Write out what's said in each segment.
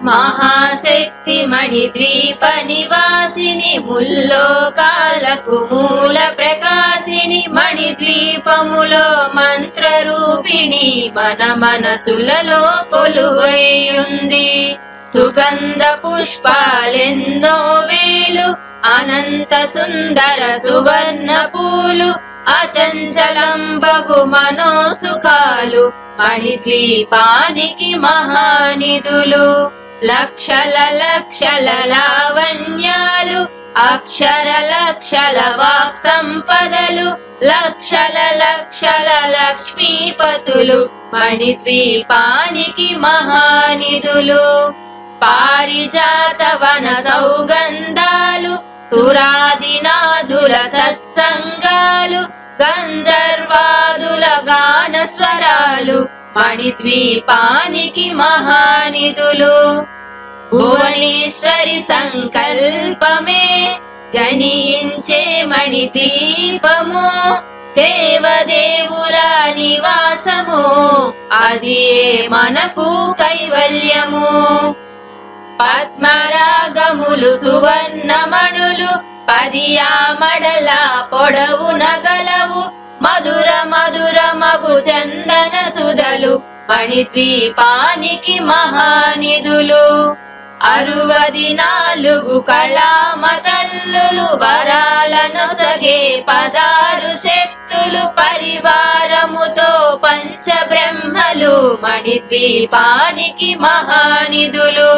మహాశక్తి మణిద్వీప నివాసిని ముల్లోకాలకు మూల ప్రకాశిని మణిద్వీపములో మంత్రరూపిణి మన మనసులలో కొలువైయుంది సుగంధ పుష్పాలెన్నో వేలు అనంత సుందర సువర్ణ పూలు అచంచలం బగు మనోసుఖాలు మణిద్వీపానికి మహానిధులు లక్షల లక్షల లావణ్యాలు అక్షర లక్షల వాక్ సంపదలు లక్షల లక్షల లక్ష్మీపతులు మణిద్వీపానికి మహానిధులు పారిజాత వన సౌగంధాలు సురాదినాదుల సత్సంగాలు గంధర్వాదుల గాన స్వరాలు మణిద్వీపానికి మహానిధులు భువనేశ్వరి సంకల్పమే జనించే మణిద్వీపము దేవదేవుల నివాసము అది మనకు కైవల్యము పద్మరాగములు సువర్ణమణులు పదియా మడల పొడవున గలవు మధుర మధుర మగు చందన సుధలు మణిద్వీపానికి మహానిధులు 64 కళామతల్లులు వరాలనొసగే 16 శక్తులు పరివారముతో పంచబ్రహ్మలు మణిద్వీపానికి మహానిధులు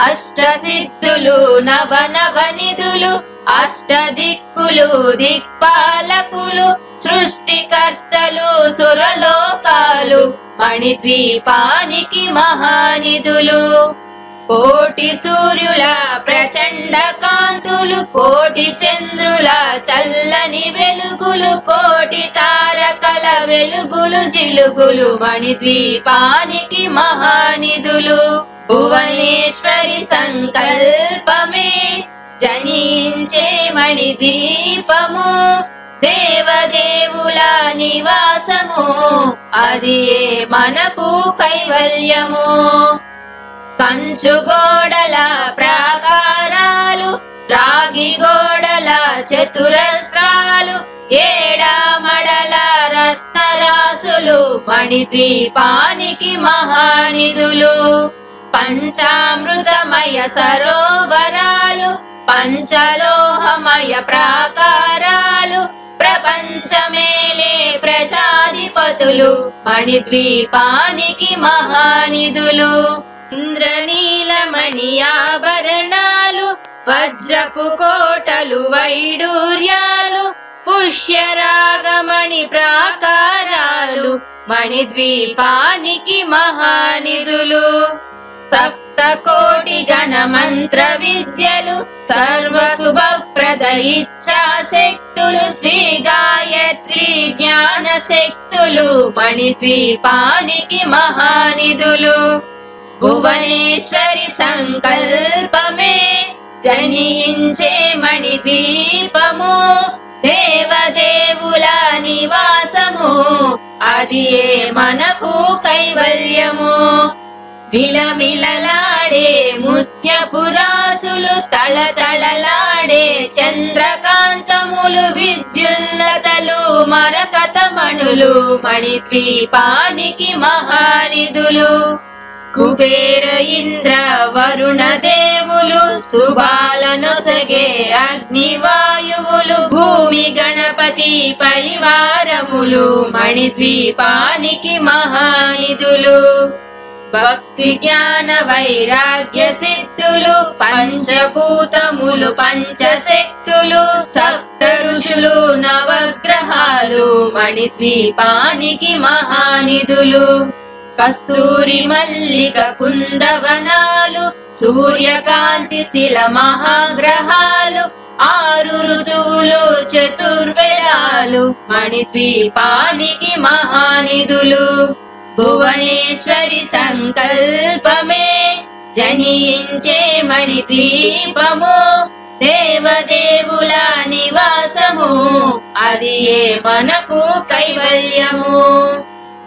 అష్టసిద్ధులు నవనవనిధులు అష్టదిక్కులు దిక్పాలకులు సృష్టికర్తలు సురలోకాలు మణిద్వీపానికి మహానిధులు కోటి సూర్యుల ప్రచండ కాంతులు కోటి చంద్రుల చల్లని వెలుగులు కోటి తారకల వెలుగులు జిలుగులు మణిద్వీపానికి మహానిధులు భువనేశ్వరి సంకల్పమే జనించే మణిద్వీపము దేవదేవుల నివాసము అది మనకు కైవల్యము కంచు గోడల ప్రాకారాలు రాగి గోడల చతురస్రాలు ఏడామడల రత్నరాసులు మణిద్వీపానికి మహానిధులు పంచామృతమయ సరోవరాలు పంచలోహమయ ప్రాకారాలు ప్రపంచమేలే ప్రజాధిపతులు మణిద్వీపానికి మహానిధులు ఇంద్రనీలమణి ఆభరణాలు వజ్రపు కోటలు వైడూర్యాలు పుష్యరాగమణి ప్రాకారాలు మణిద్వీపానికి మహానిధులు సప్తకోటి గణ మంత్ర విద్యలు సర్వ శుభప్రద ఇచ్ఛా శక్తులు శ్రీ గాయత్రి జ్ఞాన శక్తులు మణిద్వీపానికి మహానిధులు భువనేశ్వరి సంకల్పమే జనించే మణిద్వీపము దేవదేవుల నివాసము అది మనకు కైవల్యము మిలమిలలాడే ముత్యపురాసులు తళతళలాడే చంద్రకాంతములు విద్యుల్లతలు మరకతమణులు మణిద్వీపానికి మహానిధులు కుబేర ఇంద్ర వరుణ దేవులు శుభాలనొసగే అగ్నివాయువులు భూమి గణపతి పరివారములు మణిద్వీపానికి మహానిధులు భక్తి జ్ఞాన వైరాగ్య సిద్ధులు పంచభూతములు పంచశక్తులు సప్త ఋషులు నవగ్రహాలు మణిద్వీపానికి మహానిధులు కస్తూరి మల్లిక కుందవనాలు సూర్యకాంతి శిల మహాగ్రహాలు 6 ఋతువులు చతుర్వేదాలు మణిద్వీపానికి మహానిధులు భువనేశ్వరి సంకల్పమే జనించే మణిద్వీపము దేవదేవుల నివాసము అది మనకు కైవల్యము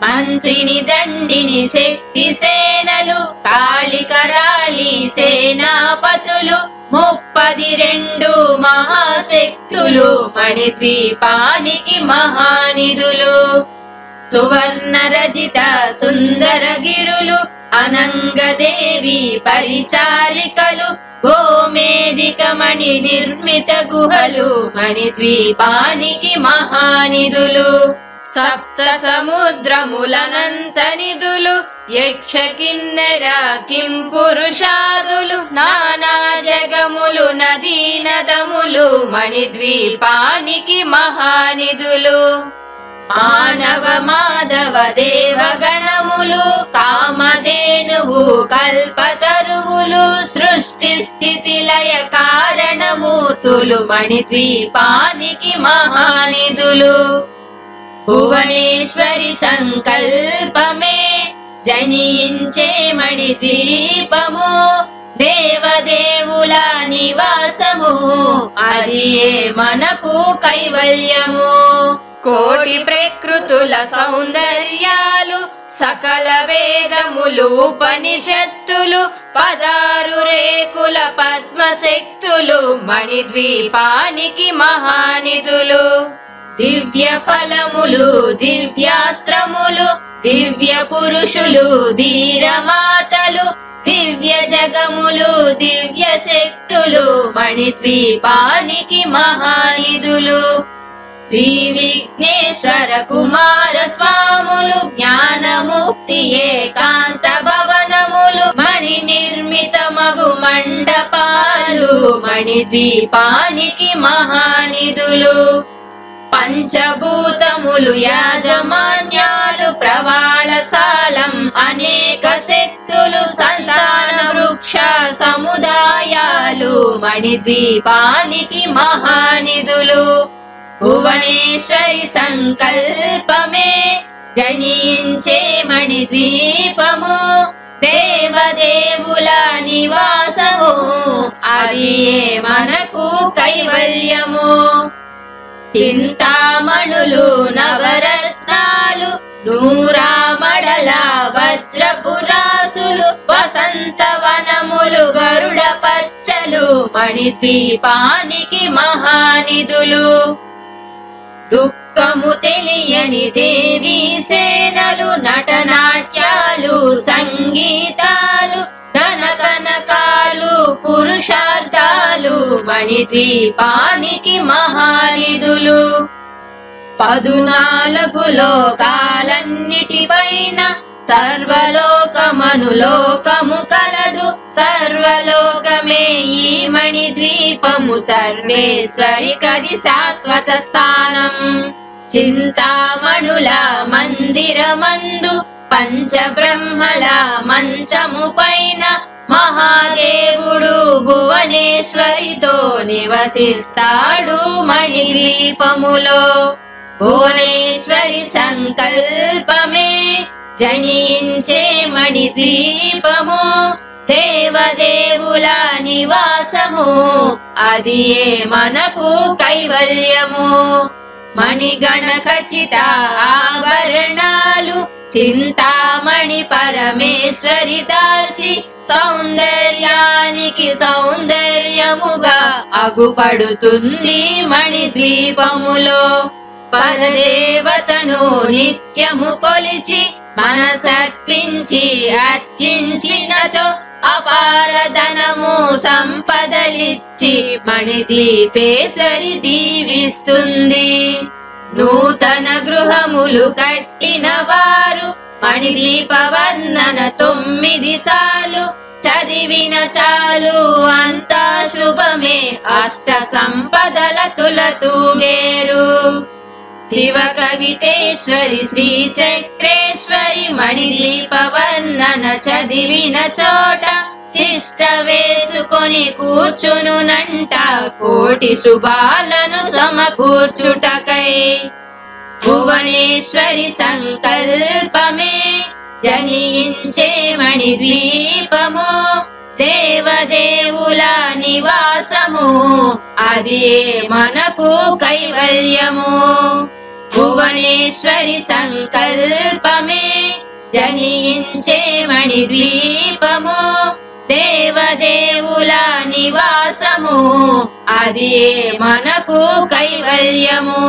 మంత్రిని దండిని శక్తి సేనలు కాళికరాళి సేనాపతులు 32 మహాశక్తులు మణిద్వీపానికి మహానిధులు సువర్ణ రజిత సుందర గిరులు అనంగదేవి పరిచారికలు గోమేదిక మణి నిర్మిత గుహలు మణిద్వీపానికి మహానిధులు సప్త సముద్రములనంత నిధులు యక్ష కిన్నెర కింపురుషాదులు నానా జగములు నదీ నదములు మణిద్వీపానికి మహానిధులు మానవ మాధవ దేవగణములు కామధేనువు కల్పతరువులు సృష్టి స్థితి లయ కారణమూర్తులు మణిద్వీపానికి మహానిధులు భువనేశ్వరి సంకల్పమే జనించే మణిద్వీపము దేవదేవుల నివాసము అది మనకు కైవల్యము కోటి ప్రకృతుల సౌందర్యాలు సకల వేదములు ఉపనిషత్తులు 16 రేకుల పద్మశక్తులు మణిద్వీపానికి మహానిధులు దివ్య ఫలములు దివ్యాస్త్రములు దివ్య పురుషులు ధీరమాతలు దివ్య జగములు దివ్య శక్తులు మణిద్వీపానికి మహానిధులు శ్రీ విఘ్నేశ్వర కుమార స్వాములు జ్ఞానముక్తి ఏకాంత భవనములు మణి నిర్మిత మగు మండపాలు మణిద్వీపానికి మహానిధులు పంచభూతములు యాజమాన్యాలు ప్రవాళశాలం అనేక శక్తులు సంతాన వృక్ష సముదాయాలు మణిద్వీపానికి మహానిధులు భువనేశ్వరి సంకల్పమే జనించే మణిద్వీపము దేవదేవుల నివాసము అది మనకు కైవల్యము చింతామణులు నవరత్నాలు నూరామడల వజ్రపురాసులు వసంతవనములు గరుడ పచ్చలు మణిద్వీపానికి మహానిధులు దుఃఖము తెలియని దేవీ సేనలు నటనాట్యాలు సంగీతాలు ధనకనకాలు పురుషార్థాలు మణిద్వీపానికి మహానిధులు 14 లోకాలన్నిటిపైన సర్వలోకమనులోకము కలదు సర్వలోకమే ఈ మణిద్వీపము సర్వేశ్వరి కది శాశ్వత స్థానం చింతామణుల మందిరమందు పంచబ్రహ్మల మంచము పైన మహాదేవుడు భువనేశ్వరితో నివసిస్తాడు మణిద్వీపములో భువనేశ్వరి సంకల్పమే జనించే మణిద్వీపము దేవదేవుల నివాసము అది మనకు కైవల్యము మణిగణ ఖచ్చిత ఆభరణాలు చింతామణి పరమేశ్వరి దాల్చి సౌందర్యానికి సౌందర్యముగా అగుపడుతుంది మణిద్వీపములో పరదేవతను నిత్యము కొలిచి మనసర్పించి అర్చించినచో అపార ధనము సంపదలిచ్చి మణిద్వీపేశ్వరి దీవిస్తుంది నూతన గృహములు కట్టిన వారు మణిద్వీప వర్ణన 9 సార్లు చదివిన చాలు అంతా శుభమే అష్ట సంపదల తులతూగేరు శివ కవితేశ్వరి శ్రీ చక్రేశ్వరి మణిద్వీప వర్ణన చదివిన చోట తిష్ట వేసుకొని కూర్చునునంట కోటి శుభాలను సమకూర్చుటకై భువనేశ్వరి సంకల్పమే జనించే మణిద్వీపము దేవదేవుల నివాసము అది మనకు కైవల్యము భువనేశ్వరి సంకల్పమే జనించే మణిద్వీపము దేవదేవుల నివాసము అది మనకు కైవల్యము